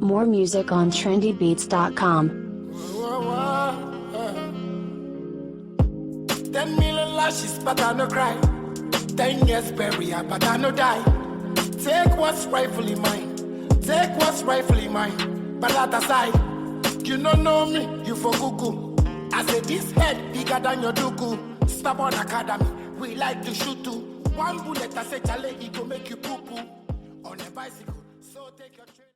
More music on trendybeats.com. 10 million lashes, but I no cry. 10 years burial, but I no die. Take what's rightfully mine. Take what's rightfully mine. But that aside, you don't know me, you for cuckoo. I say this head bigger than your duku. Stubborn academy, we like to shoot too. One bullet, I say chale, it go make you poo poo. On a bicycle, so take your train.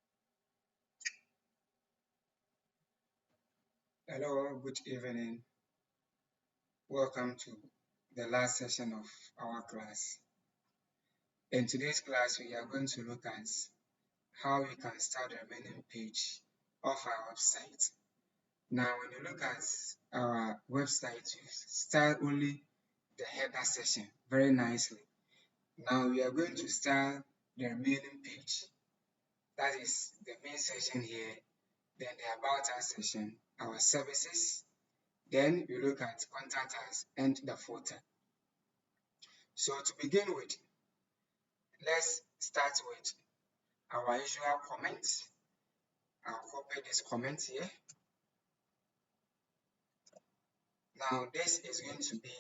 Hello, good evening. Welcome to the last session of our class. In today's class, we are going to look at how we can start the remaining page of our website. Now, when you look at our website, you start only the header section very nicely. Now, we are going to start the remaining page. That is the main section here, then the About Us section, our services. Then we look at contact us and the footer. So to begin with, let's start with our usual comments. I'll copy this comment here. Now this is going to be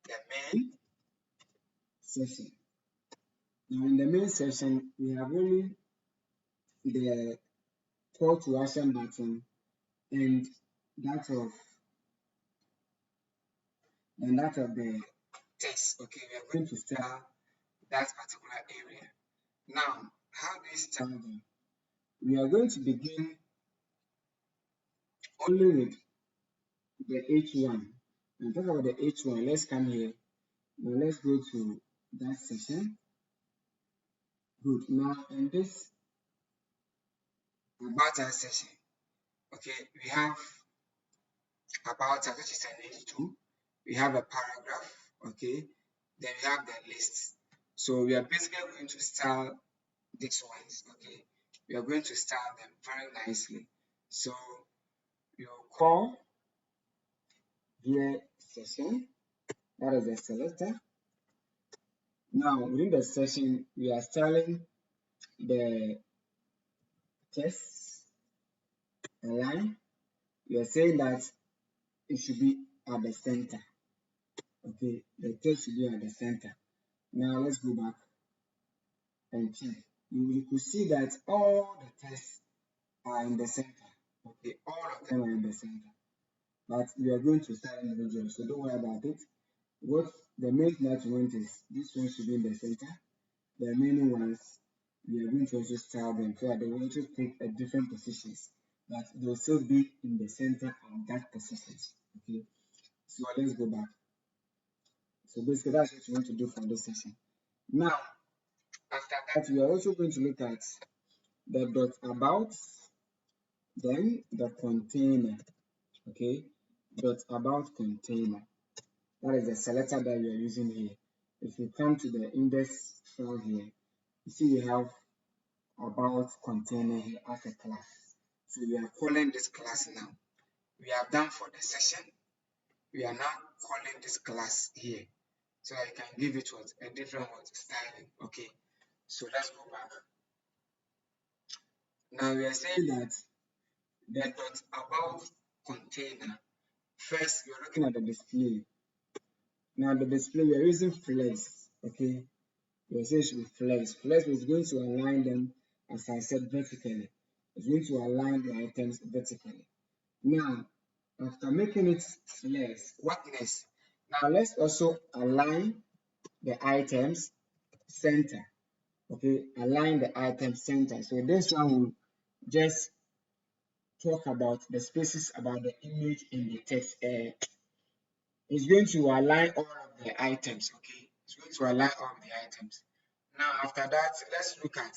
the main session. Now in the main session, we have only the call to action button and that of the text. Okay, we are going to start that particular area. Now, how do we start them? We are going to begin only with the H1. And talk about the H1. Let's come here. Now let's go to that section. Good. Now in this about us section, okay, we have about us, which is an H2. We have a paragraph, okay. Then we have the list. So we are basically going to style these ones, okay. We are going to style them very nicely. So you call here session, that is the selector. Now within the session, we are styling the text align. We are saying that it should be at the center. Okay, the text should be at the center. Now let's go back and check. You could see that all the texts are in the center. Okay, all of them are in the center. But we are going to start individually, so don't worry about it. What the main thing that we want is this one should be in the center. The remaining ones, we are going to also style them so that they will also take a different positions, but they'll still be in the center and that positions. Okay, so let's go back. So basically that's what you want to do for this session. Now, after that, we are also going to look at the dot about, then the container. Okay, dot about container. That is the selector that we are using here. If you come to the index file here, you see we have about container here as a class. So we are calling this class now. We have done for the session. We are now calling this class here. So I can give it what a different word styling. Okay. So let's go back. Now we are saying that the dot about container. First, we are looking at the display. Now the display we are using flex. Okay. We are saying it should be flex. Flex is going to align them, as I said, vertically. It's going to align the items vertically. Now, after making it flex, what next? Now let's also align the items center. Okay, align the item center. So this one will just talk about the spaces about the image and the text. It's going to align all of the items. Okay, it's going to align all of the items. Now after that, let's look at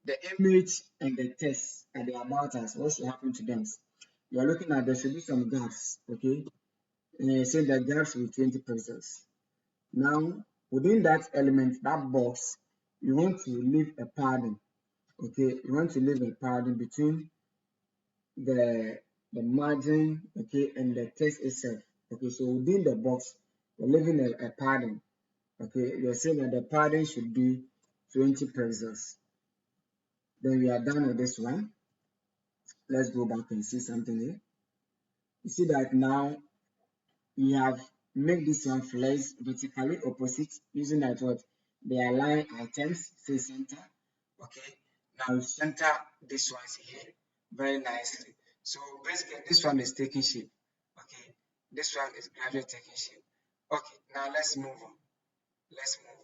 the image and the text and the about us. What should happen to them? You are looking at there should be some gaps. Okay, say the gaps with 20 pixels. Now within that element, that box, you want to leave a padding. Okay, you want to leave a padding between the margin, okay, and the text itself. Okay, so within the box, we're leaving a padding. Okay, you're saying that the padding should be 20 pixels. Then we are done with this one. Let's go back and see something here. You see that now we have made this one flex vertically opposite using that what they align items, say center. Okay, now we center this one here very nicely. So basically this one is taking shape. Okay, this one is gradually taking shape. Okay, now let's move on. Let's move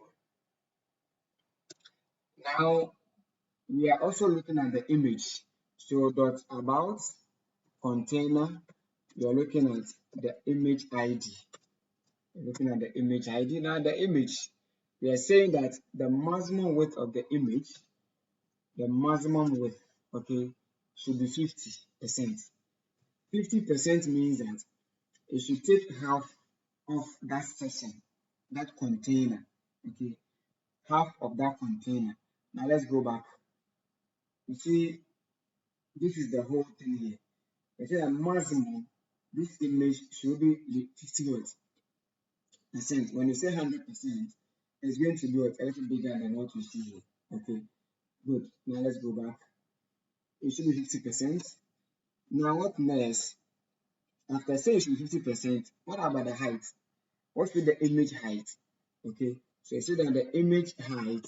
on. Now we are also looking at the image. So dot about container, you are looking at the image ID. You're looking at the image ID. Now the image, we are saying that the maximum width of the image, the maximum width, okay, should be 50%. 50% means that it should take half of that section, that container, okay, half of that container. Now let's go back. You see, this is the whole thing here. I say that maximum, this image should be 50%. When you say 100%, it's going to be a little bigger than what you see here. Okay, good. Now let's go back. It should be 50%. Now what next? After saying it should be 50%, what about the height? What should the image height? Okay, so you see that the image height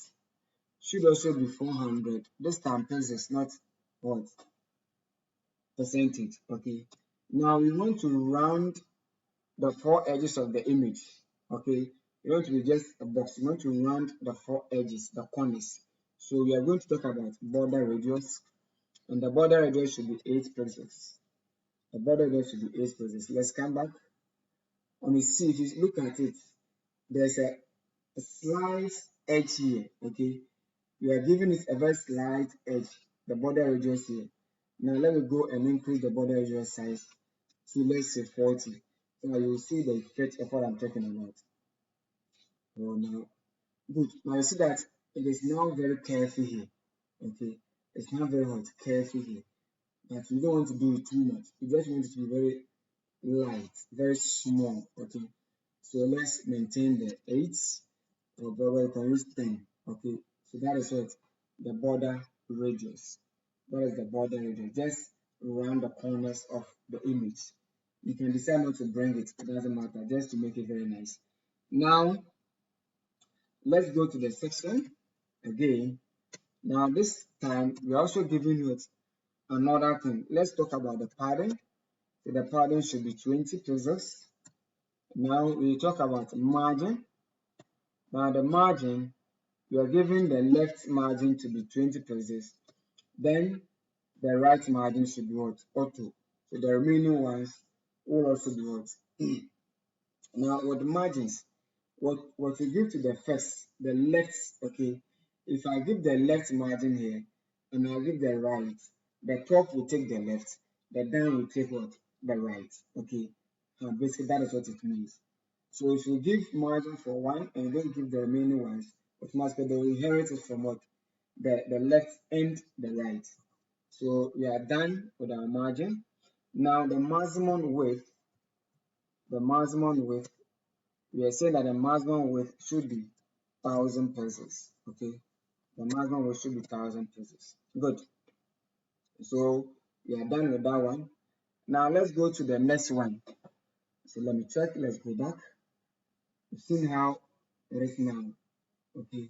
should also be 400. This time pixels, not what? Percentage. Okay, now we want to round the four edges of the image. Okay, you want to be just a box. You want to round the four edges, the corners. So we are going to talk about border radius, and the border radius should be 8 pixels. The border radius should be 8 pixels. Let's come back. And you see, if you look at it, there's a slight edge here. Okay, we are giving it a very slight edge, the border radius here. Now let me go and increase the border radius size to, let's say, 40. So you will see the effect of what I'm talking about. Oh, now, good. Now you see that it is now very careful here. Okay, it's not very hot, careful here. But you don't want to do it too much. You just want it to be very light, very small. Okay, so let's maintain the 8, or probably you can use 10. Okay, so that is what the border radius. That is the border radius. Just around the corners of the image. You can decide not to bring it, it doesn't matter, just to make it very nice. Now, let's go to the section again. Now, this time, we're also giving you another thing. Let's talk about the padding. So the padding should be 20 pixels. Now, we talk about margin. Now, the margin, we are giving the left margin to be 20 pixels. Then, the right margin should be what? Auto. So the remaining ones will also be what? Now, with the margins, what we give to the first, the left, okay, if I give the left margin here and I give the right, the top will take the left, the down will take what? The right, okay. Basically, that is what it means. So if you give margin for one and don't give the remaining ones, automatically they will inherit it from what? The left and the right. So we are done with our margin. Now the maximum width, we are saying that the maximum width should be 1,000 pixels. Okay, the maximum width should be 1,000 pixels. Good. So we are done with that one. Now let's go to the next one. So let me check. Let's go back. You've seen how it is now. Okay,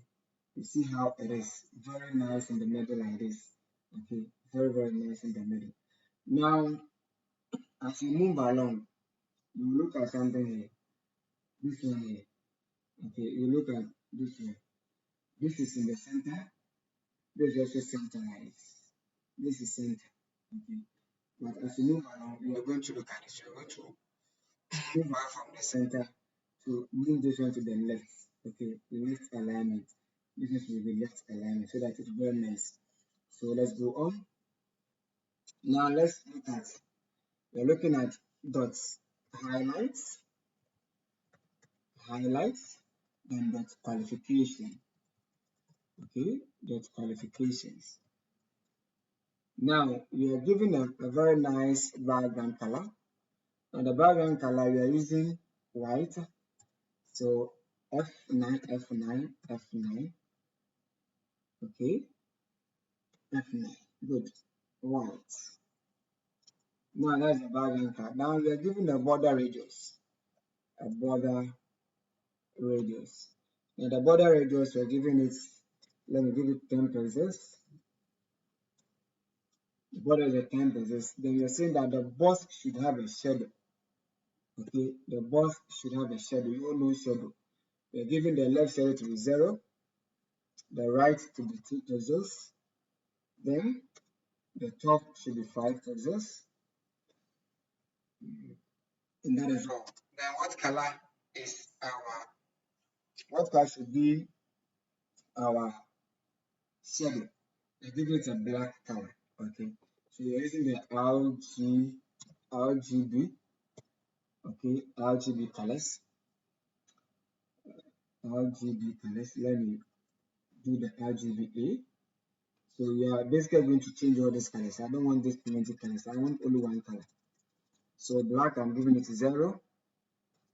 you see how it is very nice in the middle like this. Okay, very, very nice in the middle. Now, as you move along, you look at something here. This one here. Okay, you look at this one. This is in the center. This is also centerized. This is center. Okay. But as you move along, we are going to look at this. We are going to move out from the center to move this one to the left. Okay, the left alignment. This is with the left alignment so that it's very nice. So let's go on. Now let's look at, we're looking at dots, highlights, then dot qualification. Okay, dot qualifications. Now we are given a very nice background color. And the background color we are using white. So F9, F9, F9. Okay. F9. Good. White. Now that's the background color. Now we are given the border radius. A border radius. Now the border radius we're giving it, let me give it 10 pixels. The border is a 10 pixels. Then you're saying that the box should have a shadow. Okay, the box should have a shadow. You all know shadow. We're giving the left shadow to be 0, the right to be 2 pixels. Then the top should be 5 pixels. And that is all. Then what color is what color should be our shadow? I give it a black color. Okay, so you're using the RGB, okay, RGB colors. Let me do the RGBA. So we are basically going to change all these colors. I don't want these 20 colors. I want only one color. So black, I'm giving it 0,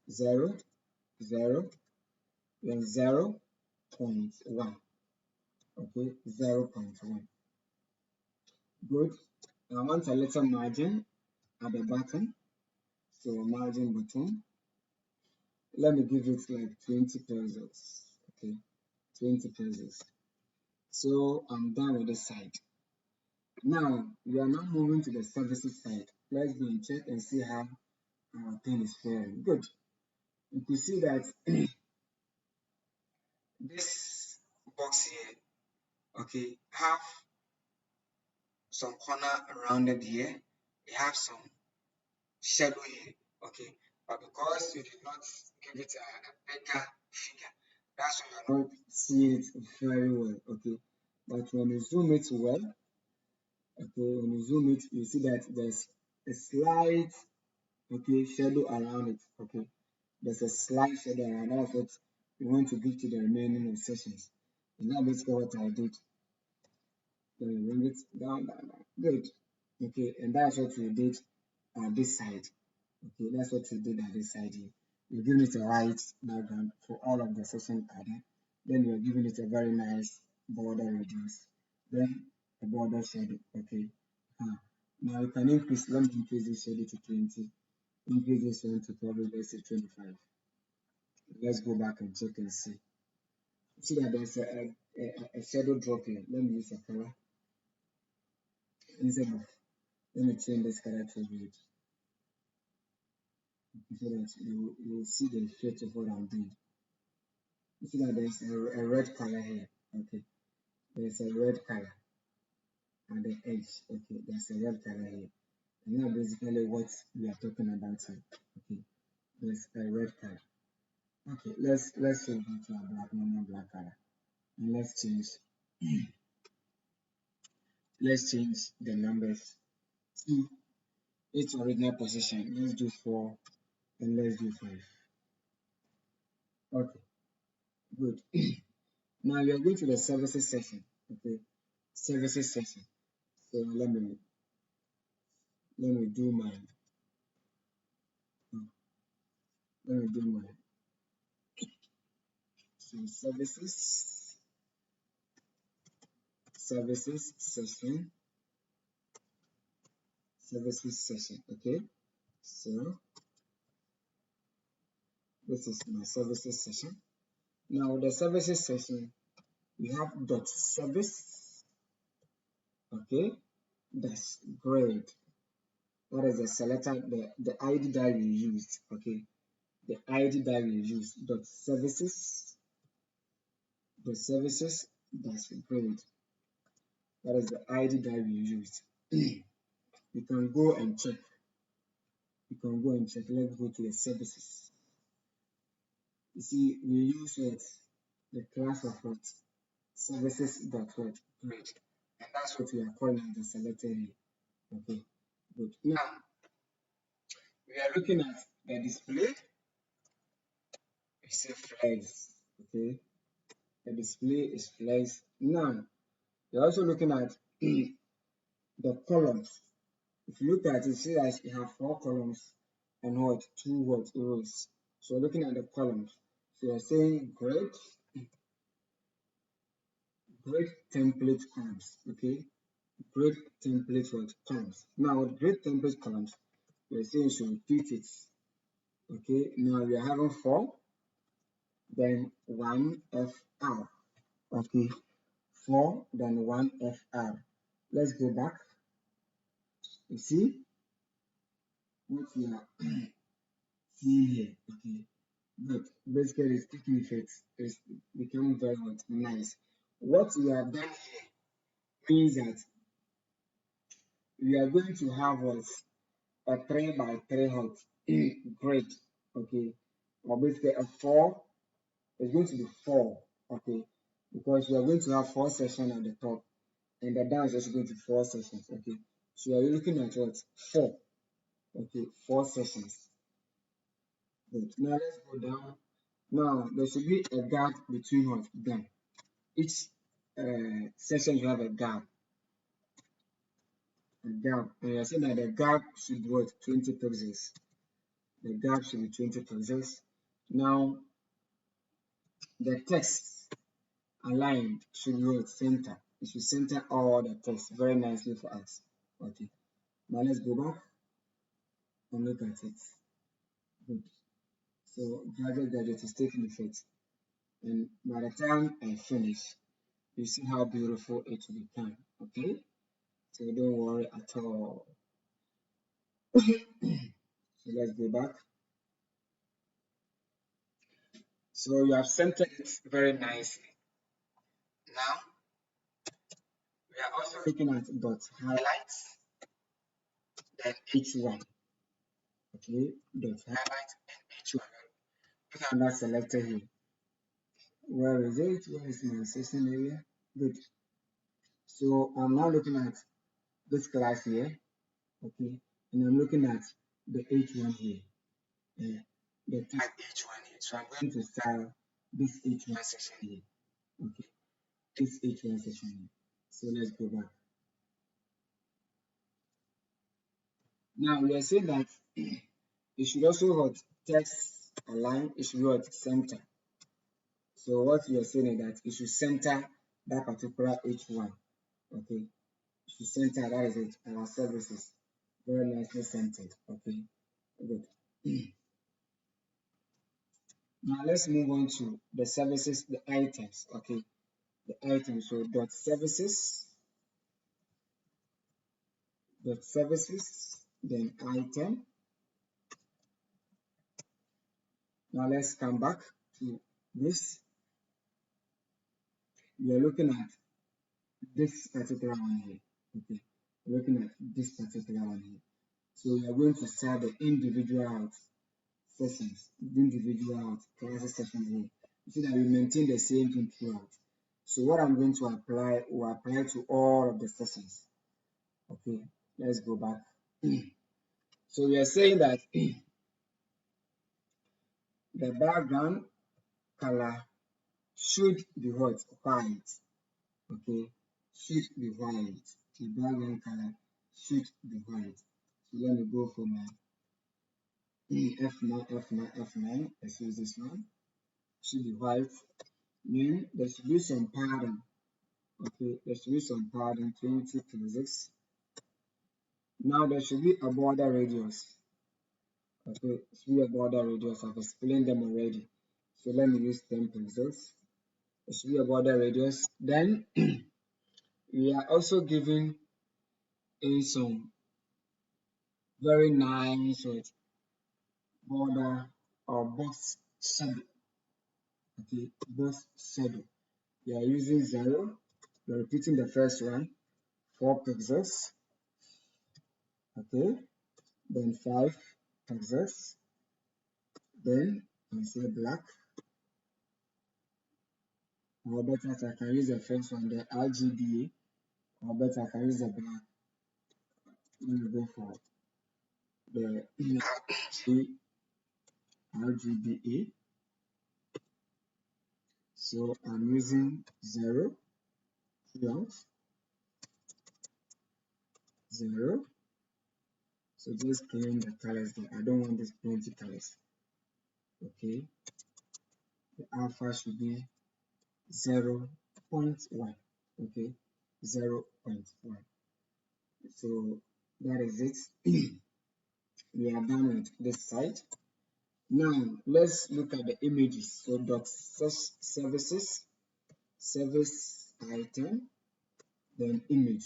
0, 0, then 0.1. Okay, 0.1. Good. I want a little margin at the bottom. So margin button. Let me give it like 20 pixels. Okay, 20 pixels. So I'm done with this side. Now we are now moving to the services side. Let's go and check and see how our thing is faring. Good. You can see that this box here, okay, have some corner rounded here. We have some shadow here, okay, but because you did not give it a bigger figure, that's why you're not seeing it very well, okay. But when you zoom it well, okay, when you zoom it, you see that there's a slight, okay, shadow around it, okay. There's a slight shadow around. That's what we want to give to the remaining sections. And that's basically what I did. So we bring it down, down, down. Good. Okay, and that's what we did at this side. Okay, that's what we did at this side here. You're giving it a white background for all of the section pattern. Then you're giving it a very nice border radius. Then a border shadow. Okay. Now you can increase, let me increase this shadow to 20. Increase this one to probably let's say 25. Let's go back and check and see. See that there's a shadow drop here. Let me use a color. Instead of, let me change this color to red. So that you will see the effect of what I'm doing. You see that there's a red color here. Okay. There's a red color at the edge. Okay. There's a red color here. And now basically what we are talking about here. Okay. There's a red color. Okay. Let's change it to a black, normal black color. And let's change the numbers to its original position. Let's do 4 and let's do 5. Okay, good. Now we are going to the services section. Okay, services section. So let me do my so services section. Okay, so this is my services section. Now the services section, we have dot service. Okay, that's great. That is the selector, the ID that we used. Okay, the ID that we use. Dot services. The services, that's great. That is the ID that we used. You can go and check. Let's go to the services. You see, we use what? The class of what? Services dot what? Great. And that's what we are calling the selected here. Okay, good. Now we are looking at the display. We say flex. Okay, the display is flex. Now we're also looking at the columns. If you look at it, see that you have 4 columns and what? 2 what? Rows. So looking at the columns, so you're saying great template columns. Okay, Create template for columns. Now with create template columns, we're saying you should repeat it. Okay, now we are having 4, then 1 FR. Okay, 4, then 1 FR. Let's go back. You see what we are seeing here. Okay, but basically it's taking effect. It's becoming very nice. What we have done here means that we are going to have what a 3 by 3 hut grid. Okay, or basically a 4 is going to be 4. Okay, because we are going to have 4 sections at the top, and the down is also going to be 4 sections. Okay, so we are looking at what 4. Okay, 4 sections. Good. Now let's go down. Now there should be a gap between what them. Each section you have a gap. And we are saying that the gap should be what 20 pixels. The gap should be 20 pixels. Now the text aligned should be what center. It should center all the text very nicely for us. Okay. Now let's go back and look at it. Good. So gadget is taking effect. And by the time I finish, you see how beautiful it will become. Okay? So don't worry at all. So let's go back. So you have centered it very nicely. Now we are also looking at dot highlights, then H1. Okay, dot highlight and H1. Look at that selected here. Where is it? Where is my session area? Good. So I'm now looking at this class here. Okay, and I'm looking at the H1 here. The tag H1 here. So I'm going to style this H1 section here. Okay, this H1 section here. So let's go back. Now we are saying that it should also have text align, it should be at center. So what we are saying is that it should center that particular H1. Okay, it should center, that is it, our services. Very nicely centered. Okay, good. Now let's move on to the services, the items. Okay, the items. So dot services, then item. Now let's come back to this. We are looking at this particular one here. Okay, we're looking at this particular one here. So we are going to start the individual sessions, the individual classes session here. So that we maintain the same thing throughout. So what I'm going to apply will apply to all of the sessions. Okay, let's go back. So we are saying that the background color should be what? White. Okay, should be white. The background color should be white. So let me go for my F9. Let's use this one. Should be white. Then there should be some padding. Okay, there should be some padding, 20 pixels. Now there should be a border radius. Okay, there should be a border radius. I've explained them already. So let me use 10 pixels. There should be a border radius. Then we are also giving in some very nice border or box shadow. Okay, box shadow. We are using 0. We are repeating the first one, 4 pixels. Okay, then 5 pixels. Then I say black. Or better, I can use the first one, the RGBA. Or better, I can use the black. Let me go for the RGBA. So I'm using 0 throughout. 0. So just clean the colors there. I don't want these plenty colors. Okay. The alpha should be 0.1. Okay. 0.1. So that is it. We are done with this side. Now let's look at the images. So dot services, service item, then image,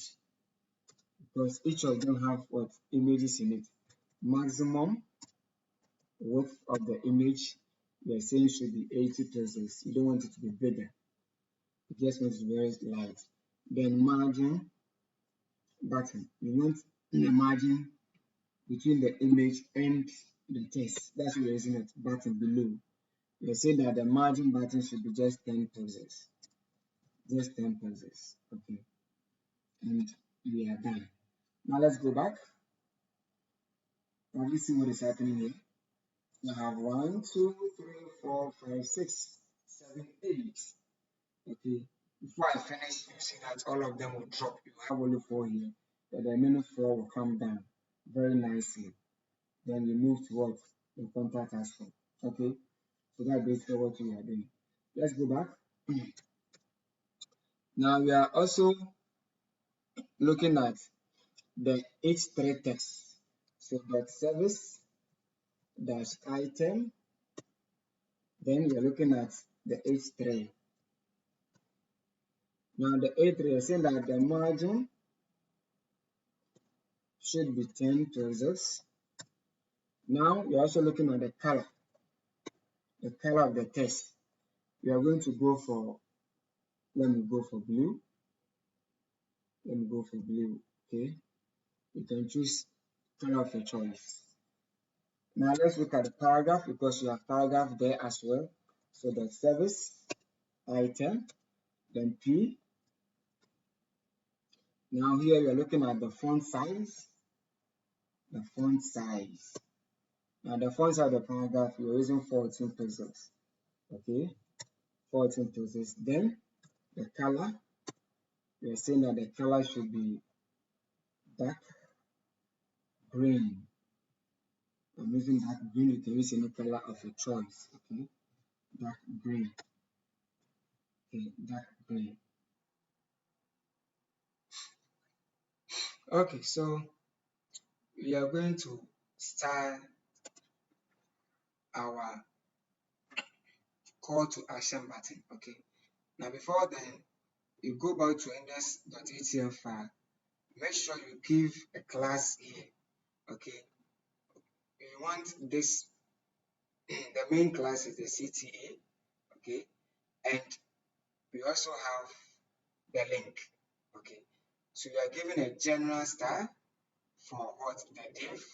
because each of them have what images in it. Maximum width of the image we are saying should be 80 pixels. You don't want it to be bigger. You just want it to be very light. Then margin button. You want a margin between the image and the text. That's why you're using it button below. You're saying that the margin button should be just 10 pixels. Just 10 pixels. Okay. And we are done. Now let's go back. Now let's see what is happening here. You have 1, 2, 3, 4, 5, 6, 7, 8. Okay. Before I finish, you see that all of them will drop. You have only 4 here. But the remaining 4 will come down very nicely. Then you move towards the contact aspect. Okay. So that's basically what we are doing. Let's go back. Now we are also looking at the H3 text. So that service dash item. Then we are looking at the H3. Now the H3 is saying that the margin should be 10 pixels. Now we're also looking at the color of the text. We are going to go for, let me go for blue. Let me go for blue. Okay. You can choose color of your choice. Now let's look at the paragraph because you have paragraph there as well. So the service item, then P. Now here we are looking at the font size. The font size. Now the font size of the paragraph we are using 14 pixels. Okay, 14 pixels. Then the color. We are saying that the color should be dark green. I'm using dark green. You can use any color of your choice. Okay, dark green. Okay, dark green. Okay, so we are going to start our call to action button. Okay, now before then, you go back to index.html file. Make sure you give a class here. Okay, you want this. The main class is the CTA. Okay, and we also have the link. Okay, so you are given a general style for what the div.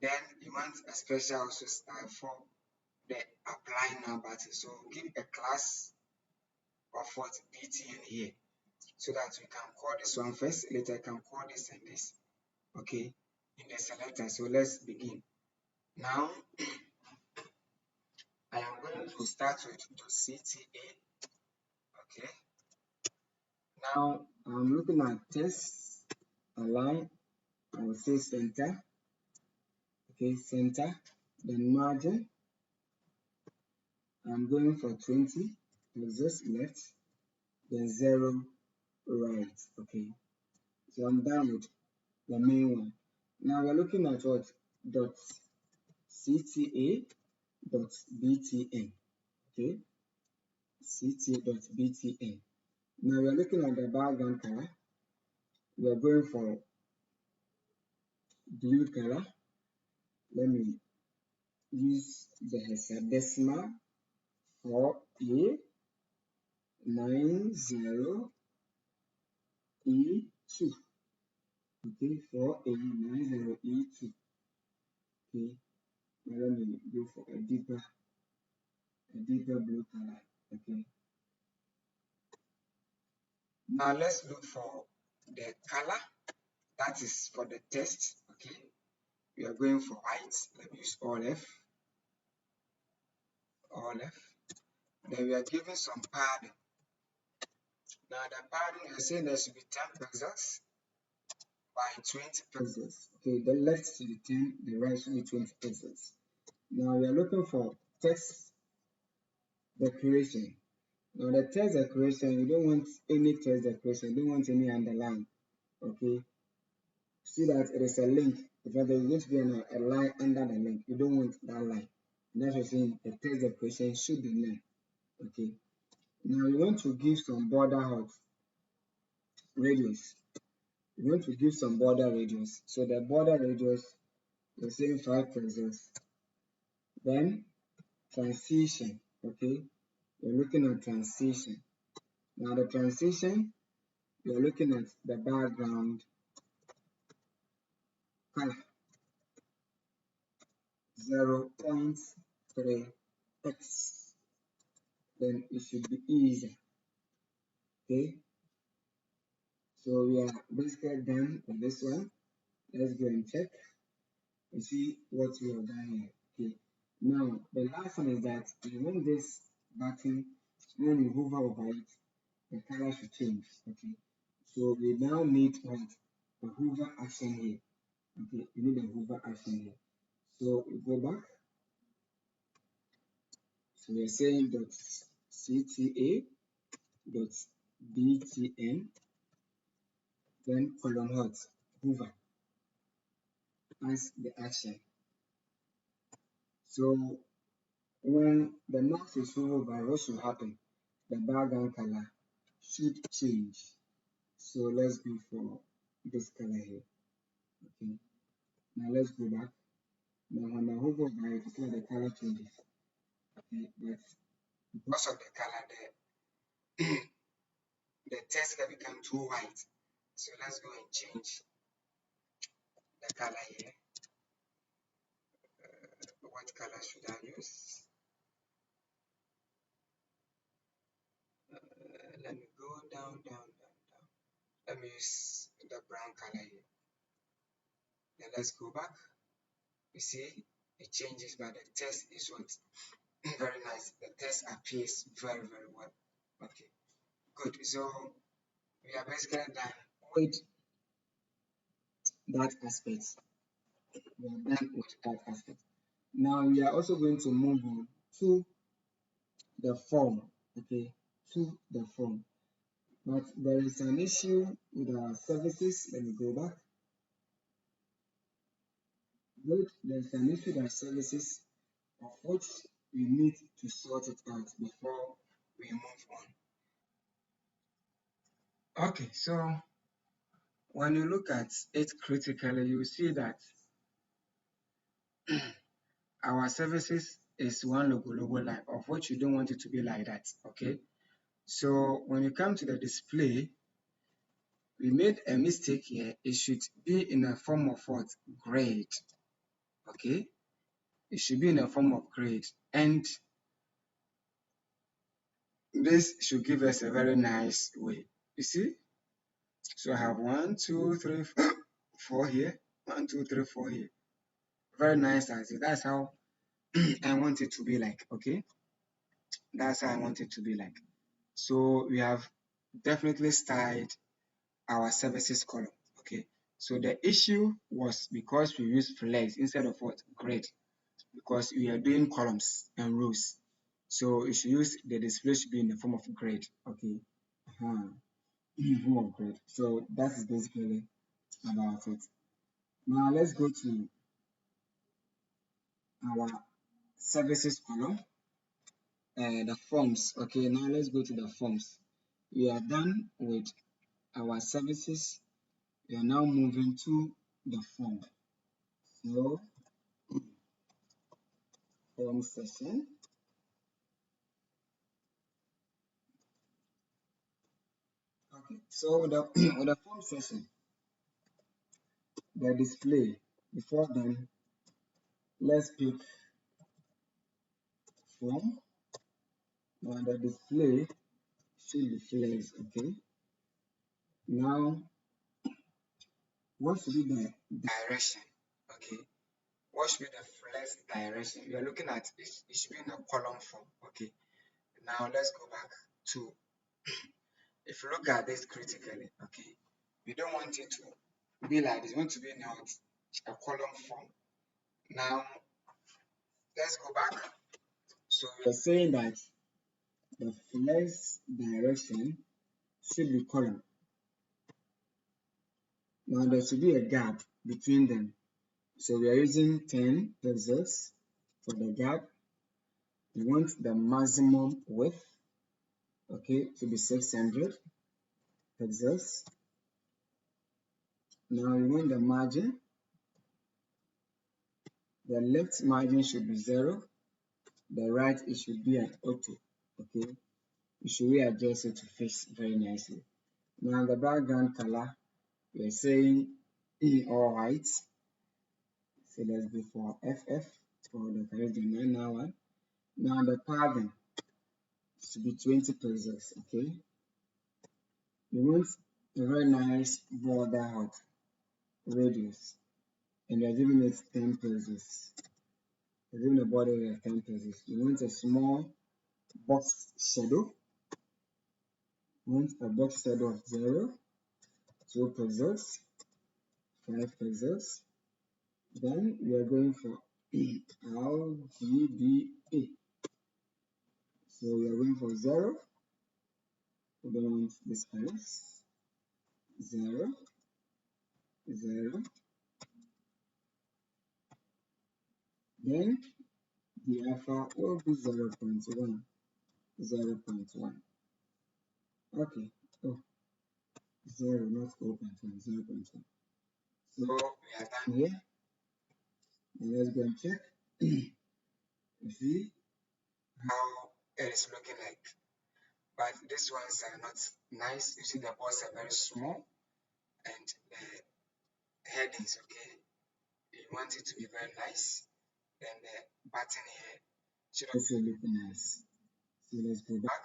Then you want a special also style for the apply now button. So give a class of what btn here, so that we can call this one first. Later I can call this and this. Okay, in the selector. So let's begin. Now I am going to start with the CTA. Okay. Now I'm looking at test align. I will say center. Okay, center. Then margin. I'm going for 20. Just left. Then 0 right. Okay. So I'm done with the main one. Now we're looking at what? Dot CTA dot BTN. Okay. CTA dot BTN. Now we're looking at the background color. We are going for blue color. Let me use the hexadecimal for A90E2. Okay, for A90E2. Okay, now let me go for a deeper blue color. Okay. Now let's look for the color that is for the text. Okay, we are going for white. Let me use all F. Then we are giving some padding. Now the padding is saying there should be 10 pixels by 20 pixels. Okay, the left should be 10, the right should be 20 pixels. Now we are looking for text decoration. Now the text decoration, you don't want any text decoration, you don't want any underline. Okay, See that it is a link, because there is going to be a line under the link. You don't want that line. And that's what I'm saying, the text decoration should be none. Okay. Now you want to give some border radius. You want to give some border radius. So the border radius, you're saying 5 pixels. Then transition. Okay. You're looking at transition. Now the transition, you're looking at the background color, 0.3x. Then it should be easy. Okay. So we are basically done with this one. Let's go and check and see what we have done here. Okay. Now the last one is that you want this button, when you hover over it, the color should change. Okay. So we now need what? The hover action here. Okay, you need a hover action here. So we go back. So we are saying dot cta dot btn, then colon hot hover as the action. So when the mouse is hovered, what should happen? The background color should change. So let's go for this color here. Okay. Now let's go back. Now when I hover over it, it's like the color changes. Okay, but because of the color, the text can become too white. So let's go and change the color here. What color should I use? Let me go down. Let me use the brown color here. Then let's go back. You see, it changes, but the text is what? Very nice. The text appears very, very well. Okay, good. So we are basically done with that aspect. We are done with that aspect. Now we are also going to move on to the form. Okay, to the form. But there is an issue with our services. Let me go back. Good. There's an issue with our services, of which we need to sort it out before we move on. Okay, so when you look at it critically, you see that our services is one logo line, of which you don't want it to be like that. Okay, so when you come to the display, we made a mistake here. It should be in a form of what? Grade. Okay, it should be in a form of grade, and this should give us a very nice way. You see, so I have 1, 2, 3, 4 here, 1, 2, 3, 4 here. Very nice as it. That's how I want it to be like. Okay, that's how I want it to be like. So we have definitely styled our services column. Okay, so the issue was because we used flex instead of what? Grade, because we are doing columns and rows. So you should use the display should be in the form of grade. Okay. Form of grade. So that is basically about it. Now let's go to our services column, the forms. Okay, now let's go to the forms. We are done with our services. We are now moving to the form. So form session. Okay, so with the with the form session, the display. Before then, let's pick form. Now the display should be flex. Okay. Now, what should be the direction? Okay. What should be the flex direction? We are looking at it should be in a column form. Okay. Now let's go back to, if you look at this critically, okay, we don't want it to be like this. We want to be in a column form. Now let's go back. So we are saying that the flex direction should be column. Now there should be a gap between them. So we are using 10 pixels for the gap. We want the maximum width, okay, to be 600 pixels. Now we want the margin. The left margin should be 0. The right, it should be an auto, okay. You should readjust it to fit very nicely. Now the background color, we are saying all white. So let's go for FF for the correction 991. Now the padding should be 20 pixels, okay. We want a very nice border height radius, and we are giving it 10 pixels. We're giving the border area 10 pixels. We want a small box shadow. We want a box shadow of 0, 2 pixels, 5 pixels. Then we are going for RGBA. So we are going for 0. We don't want this colors. 0, 0. Then the alpha will be 0.1. 0.1. Okay. Oh, 0, not 0.1, 0.1. So we are done here. Now let's go and check. You see how it is looking like. But these ones are not nice. You see the balls are very small, and the headings, okay. You want it to be very nice. Then the button here should also look nice. So let's go back.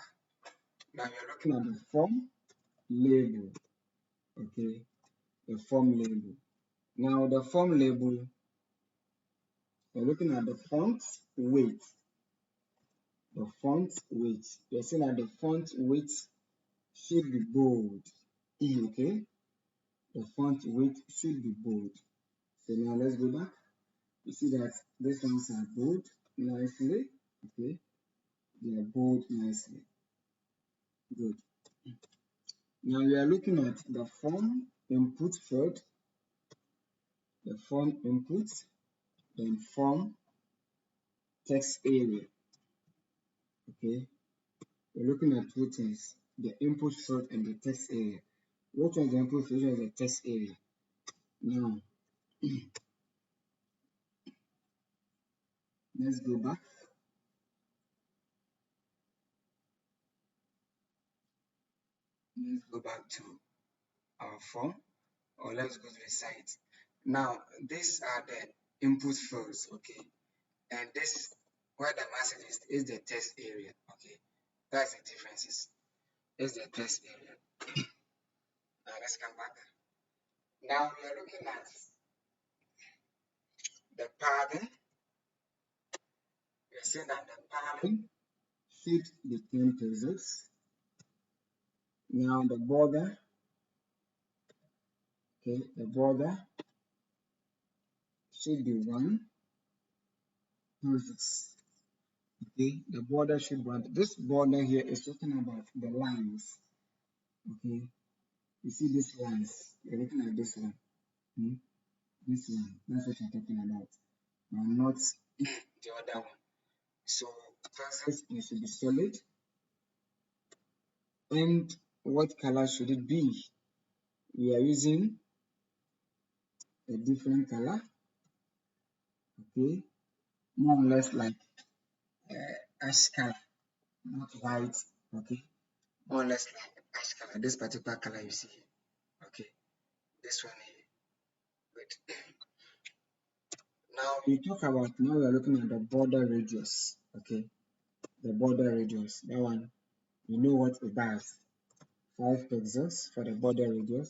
Now we are looking at the form label, okay. The form label. Now the form label, we're looking at the font weight. The font weight. You're saying that the font weight should be bold. Okay. The font weight should be bold. So now let's go back. You see that these ones are bold nicely. Okay. They are bold nicely. Good. Now we are looking at the form input field. The form input, then form text area. Okay. We're looking at two things, the input field and the text area. What was the input field? Which was the text area? Now, let's go back. Let's go back to our form, or let's go to the site. Now, these are the input fields, okay? And this, where the message is the text area, okay? That's the differences. Is the text area. Now, let's come back. Now, we are looking at the padding. We are saying that the padding should be 10 pixels. Now the border, okay, the border should be 1 pixels. Okay, the border should be 1. This border here is talking about the lines. Okay, you see these lines. You're looking at this one. This one. That's what you're talking about. Not the other one. So first it should be solid. And what color should it be? We are using a different color. Okay, more or less like ash color, not white. Okay, more or less like ash color. This particular color you see here. Okay, this one here. Good. Now we talk about, now we are looking at the border radius. Okay, the border radius. That one, you know what it does. 5 pixels for the border radius.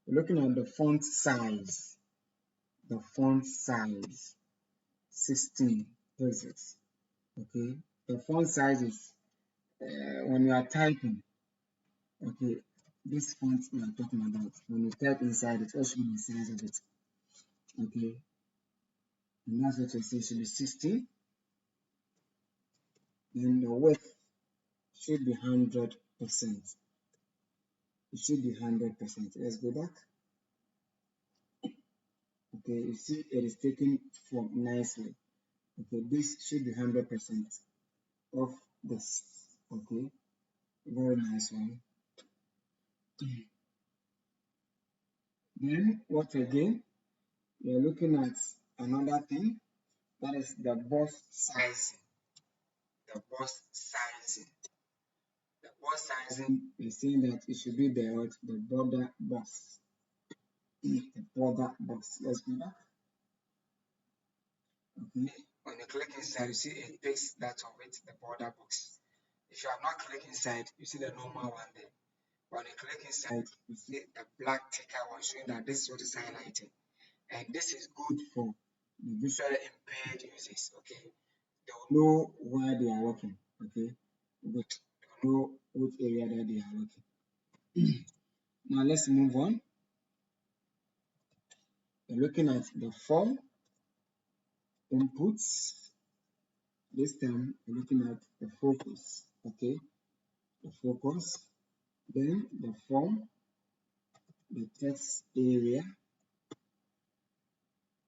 We're looking at the font size. The font size, 16 pixels. Okay, the font size is when you are typing. Okay, this font we are talking about. When you type inside, it also be the size of it. Okay, and that's what you say should be 60. Then the width should be 100%. It should be 100%. Let's go back. Okay, you see it is taken form nicely. Okay, this should be 100% of this. Okay, very nice one. Then what again? We are looking at another thing, that is the bust sizing. The bust sizing. The bust sizing is saying that it should be the border bust. The border bust. Let's go back. Okay. When you click inside, you see it takes that of it, the border box. If you have not clicked inside, you see the normal one there. When you click inside, you see the black ticker one showing that this is what is highlighted. And this is good for the visually impaired users. Okay, they will know where they are working. Okay, good. They will know which area that they are working. Now let's move on. We're looking at the form inputs. This time we're looking at the focus. Okay, the focus. Then the form, the text area.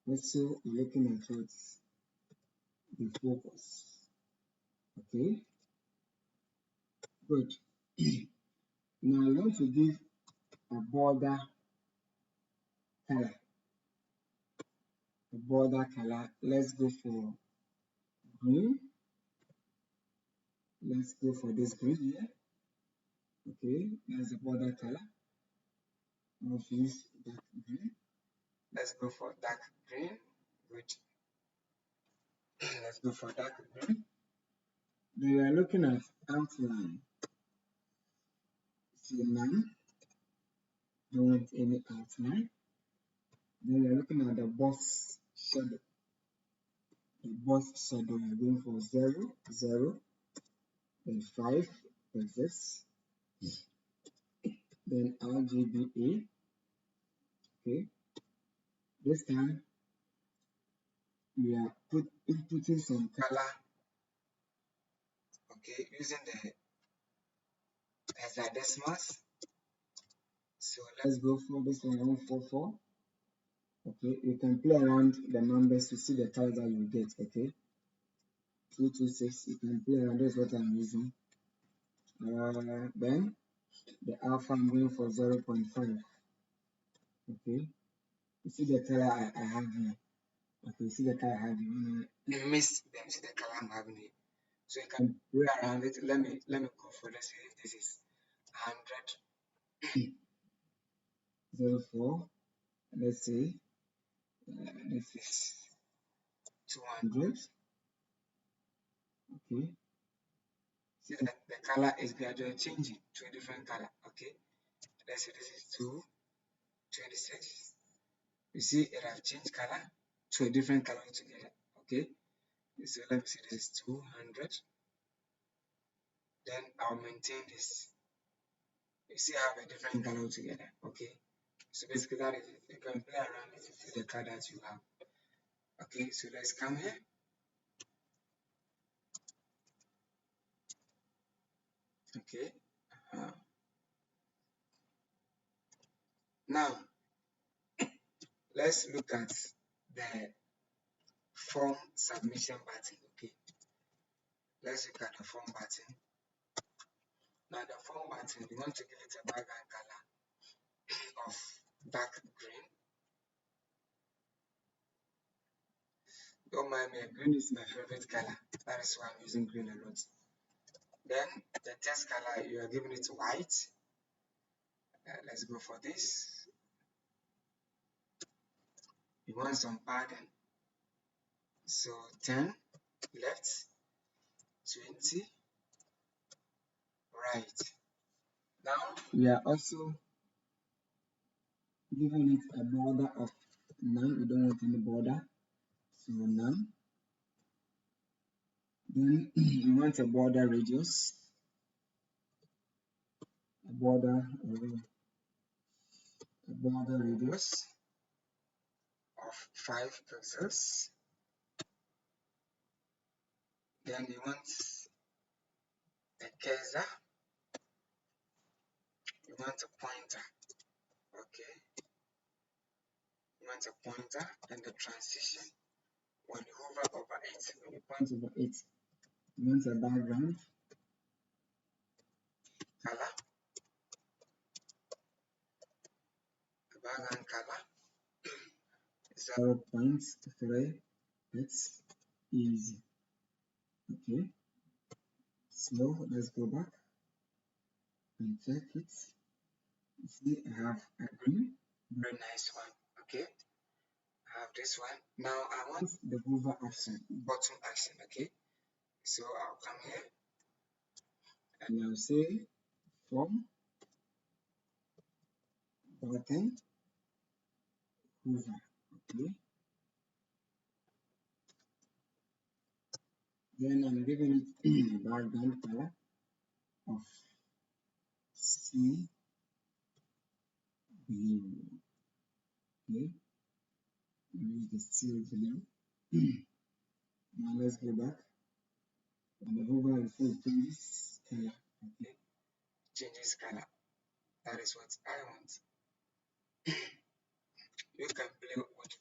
Also, we're looking at what's the focus. Okay, good. Now I want to give a border color. A border color. Let's go for green. Let's go for this green here. Okay, that's the border color. I'll use dark green. Let's go for dark green. Good. Let's go for dark green. Then we are looking at outline. See none. Don't want any outline. Then we are looking at the box shadow. The box shadow we are going for 0, 0, then 5 pixels. Then RGBA. Okay. This time we are inputting some color. Okay, using the hexadecimals. So let's go for this one 144. Okay, you can play around the numbers to see the color that you get. Okay, 226. You can play around. That's what I'm using. Then the alpha I'm going for 0.5. Okay, you see the color I have here. Okay, you see the color I have here. You miss them. See the color I'm having here. So you can play around it. Let me go for this. If this is 100. 04. Let's see. This is 200. Okay. See that the color is gradually changing to a different color. Okay. Let's say this is 226. You see it has changed color to a different color altogether. Okay. So let me see, this is 200. Then I'll maintain this. You see I have a different color altogether. Okay. So basically that is it. You can play around it to see the color that you have. Okay, so let's come here. Okay. Now let's look at the form submission button. Okay, let's look at the form button. Now the form button, you want to give it a background color of dark green. Don't mind me, green is my favorite color. That is why I'm using green a lot. Then the text color, you are giving it white. Let's go for this. You want some padding. So 10 left, 20 right. Now we are also giving it a border of none. We don't want any border, so none. Then we want a border radius, a border radius of 5 pixels. Then you want a cursor, you want a pointer. Okay, you want a pointer and the transition. When you hover over it, when you point over it, you want a background color. The background color 0.3. It's easy. Okay. So let's go back and check it. You see, I have a green, very nice one. Okay. I have this one. Now I want the hover action, button action. Okay. So I'll come here and I'll say from button hover. Okay. Then I'm giving it a background color of sea blue. Okay. Use the sea blue. Now let's go back. And the hover is full changes color. Okay. Changes color. That is what I want. You can play with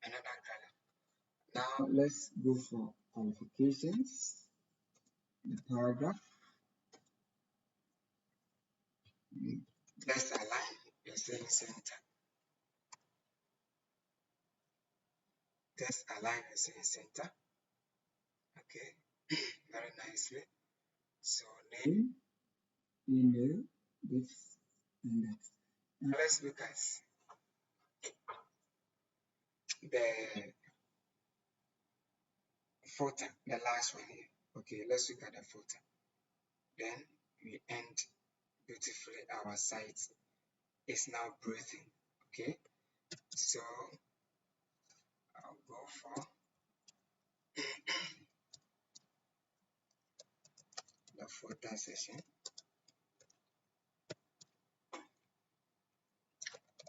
another color. Now let's go for qualifications. The paragraph. Let's align. You're saying center. Let's align and saying center. Okay. Very nicely. So name, email, this and that. Now let's look at the footer, the last one here. Okay, let's look at the footer. Then we end beautifully. Our site is now breathing. Okay, so I'll go for the footer session.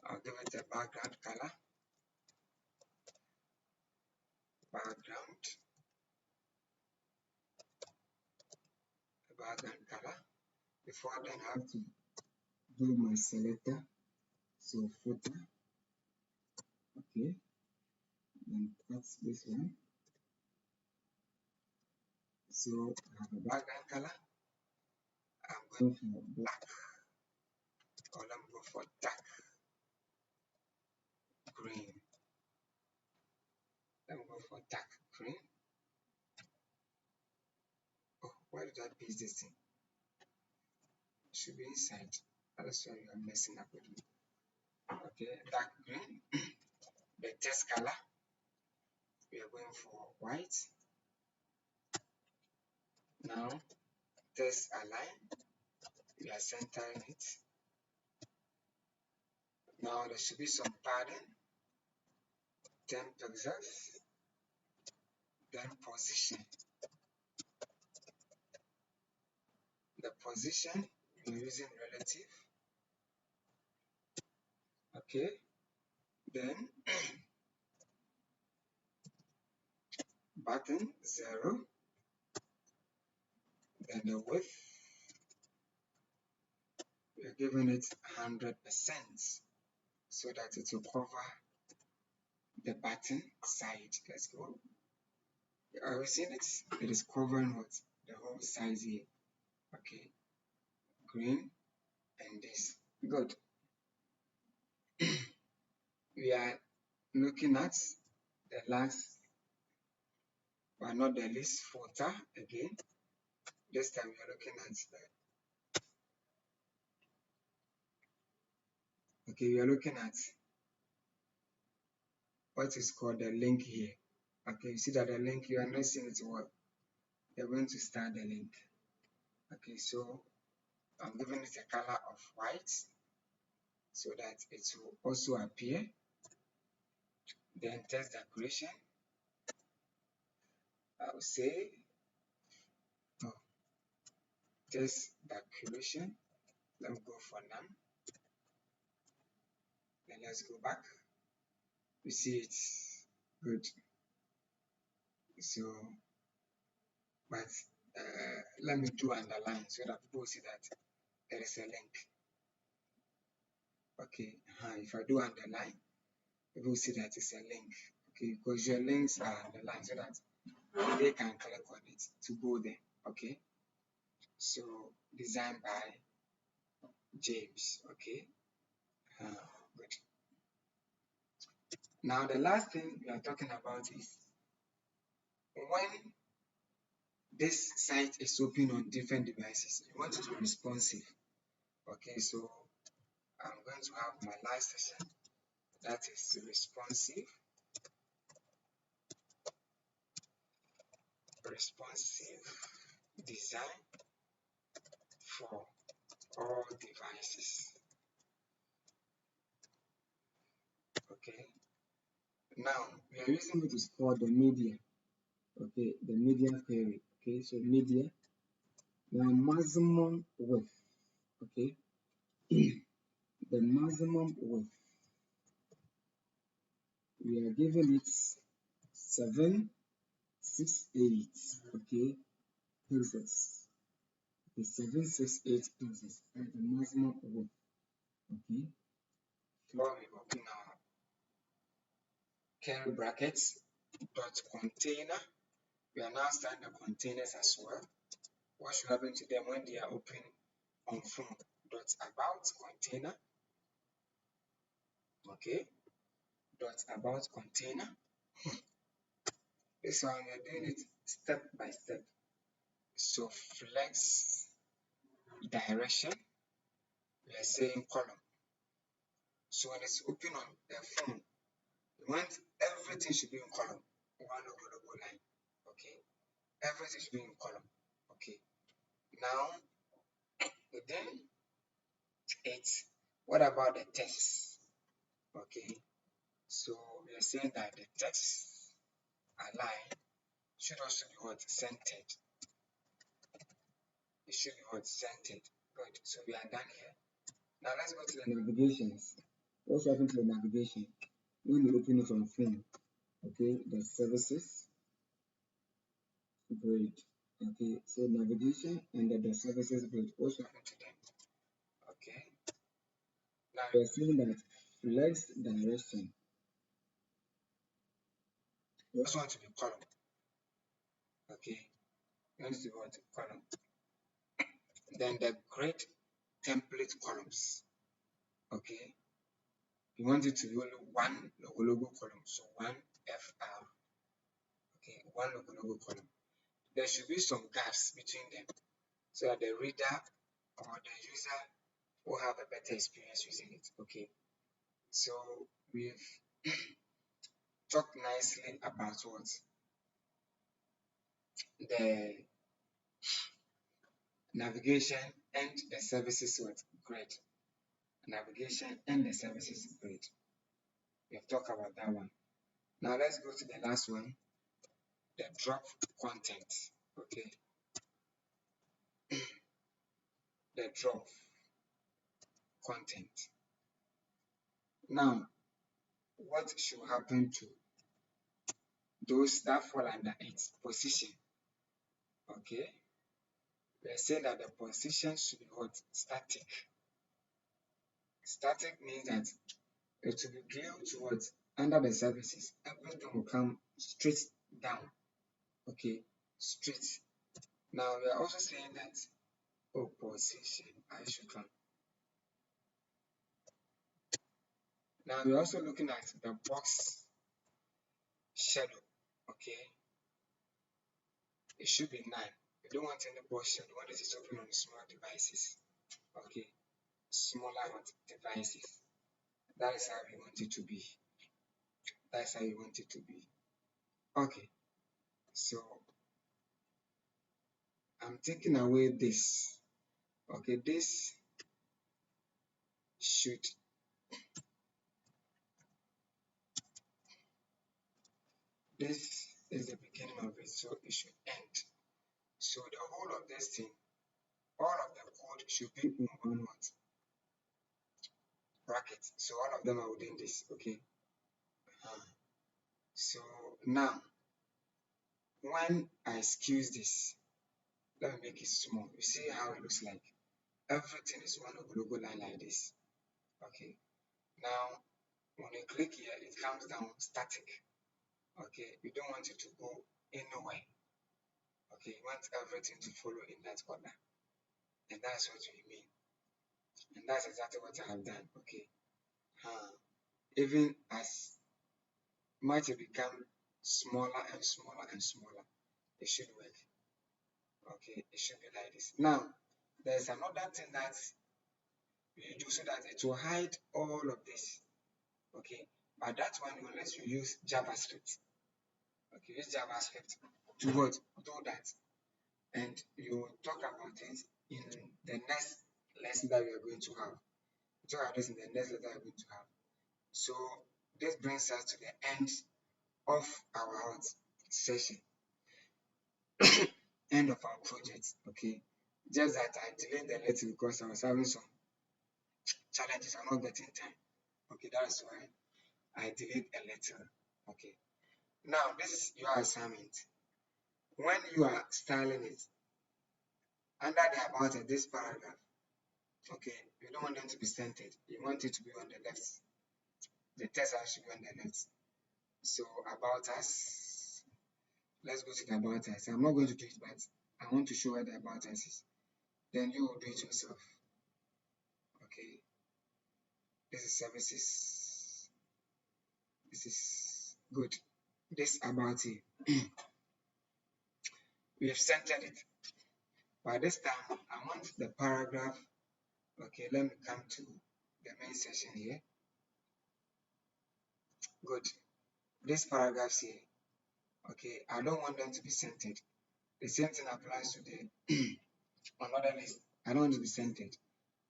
I'll give it a background color. Background color. Before then, I have to do my selector. So footer. Okay. Then cut this one. So I have a background color. I'm going for black, or let me go for dark green. Let me go for dark green. Oh, why did I paste this thing? It should be inside. That's why you are messing up with me. Okay, dark green. The text color, we are going for white. Now, text align. We are centering it. Now there should be some padding. 10 pixels. Then position. The position we're using relative. Okay. Then button 0. Then the width, we're giving it 100% so that it will cover the button side. Let's go. Are we seeing it? It is covering what? The whole size here. Okay. Green and this. Good. We are looking at the last, but not the least, footer again. This time we are looking at the, okay, we are looking at what is called the link here. Okay, you see that the link, you are not seeing it well. You're going to start the link. Okay, so I'm giving it a color of white so that it will also appear. Then text decoration. I will say text decoration. Let me go for none. Then let's go back. You see it's good. So, but let me do underline so that people see that there is a link. Okay, if I do underline, people see that it's a link, okay, because your links are the line so that they can click on it to go there, okay. So designed by James, okay. Good. Now the last thing we are talking about is when this site is open on different devices, you want it to be responsive, okay. So I'm going to have my last session that is responsive design for all devices, okay. Now we are using what is called the media, okay, the media query, okay. So media, the maximum width, okay, the maximum width, we are giving it 768, okay, pixels, okay, 768 pixels at the maximum width, okay. Now we open our curly brackets dot container. We are now starting the containers as well. What should happen to them when they are open on phone? Dot about container, okay, dot about container. This one we are doing it step by step. So flex direction, we are saying column. So when it's open on the phone, we want everything should be in column, one logo line, okay. Everything should be in column, okay. Now then it's what about the text, okay. So we are saying that the text align should also be what centered. It should be what centered. Good. So we are done here. Now let's go to the navigations. What's happening to the navigation? When you open it on phone, okay, the services, great. Okay, so navigation and the services, great. What's happening to them? Okay. Now we are seeing that flex direction. We also want to be column. Okay. We want to be what? Column. Then the grid template columns. Okay. You want it to be only one logo column. So one FR. Okay, one logo column. There should be some gaps between them so that the reader or the user will have a better experience using it. Okay. So we've talked nicely about what the navigation and the services what grid. Navigation and the services grid. We've talked about that one. Now let's go to the last one, the drop content. Okay. The drop content. Now, what should happen to those that fall under its position? Okay. We are saying that the position should be what? Static. Static means that it will be glued to what? Under the services. Everything will come straight down. Okay. Straight. Now we are also saying that position I should come. Now we're also looking at the box shadow. Okay. It should be 9. We don't want any box shadow. We want it to open on small devices. Okay. Smaller devices. That is how we want it to be. That's how you want it to be. Okay. So I'm taking away this. Okay. This should this is the beginning of it, so it should end. So the whole of this thing, all of the code should be in one what? Bracket. So all of them are within this. Okay. So now when I squeeze this, let me make it small. You see how it looks like? Everything is one logo line like this. Okay. Now When you click here, it comes down static. Okay, you don't want it to go anywhere. Okay, you want everything to follow in that order, and that's what we mean. And that's exactly what I have done. Okay, even as much it become smaller and smaller and smaller, it should work. Okay, it should be like this. Now, there's another thing that you do so that it will hide all of this. Okay, but that one unless you use JavaScript. Okay, use JavaScript to what? Do that. And you will talk about it in the next lesson that we are going to have. We'll talk about this in the next lesson that we are going to have. So this brings us to the end of our session, end of our project. Okay, just that I delayed a little because I was having some challenges. I'm not getting time. Okay, that's why I delayed a little. Okay, now this is your assignment. When you are styling it, under the about it, this paragraph, okay, you don't want them to be centered. You want it to be on the left. The text should be on the left. So about us, let's go to the about us. I'm not going to do it, but I want to show where the about us is. Then you will do it yourself. Okay, this is services. This is good. This about it. We have centered it. By this time, I want the paragraph. Okay, let me come to the main section here. Good. This paragraph here. Okay, I don't want them to be centered. The same thing applies to the another list. I don't want to be centered.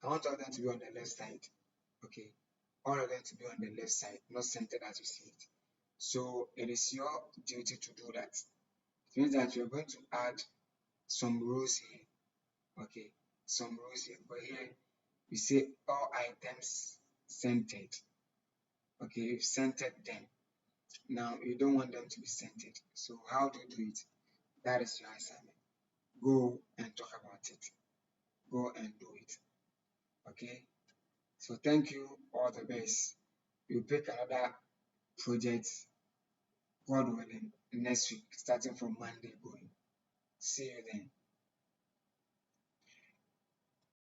I want all of them to be on the left side. Okay, all of them to be on the left side, not centered as you see it. So it is your duty to do that. It means that you're going to add some rows here. Okay, some rows here. But here we say all items centered. Okay, you've centered them. Now you don't want them to be centered. So how do you do it? That is your assignment. Go and talk about it. Go and do it. Okay. So thank you. All the best. We'll pick another project, God willing, next week, starting from Monday going. See you then.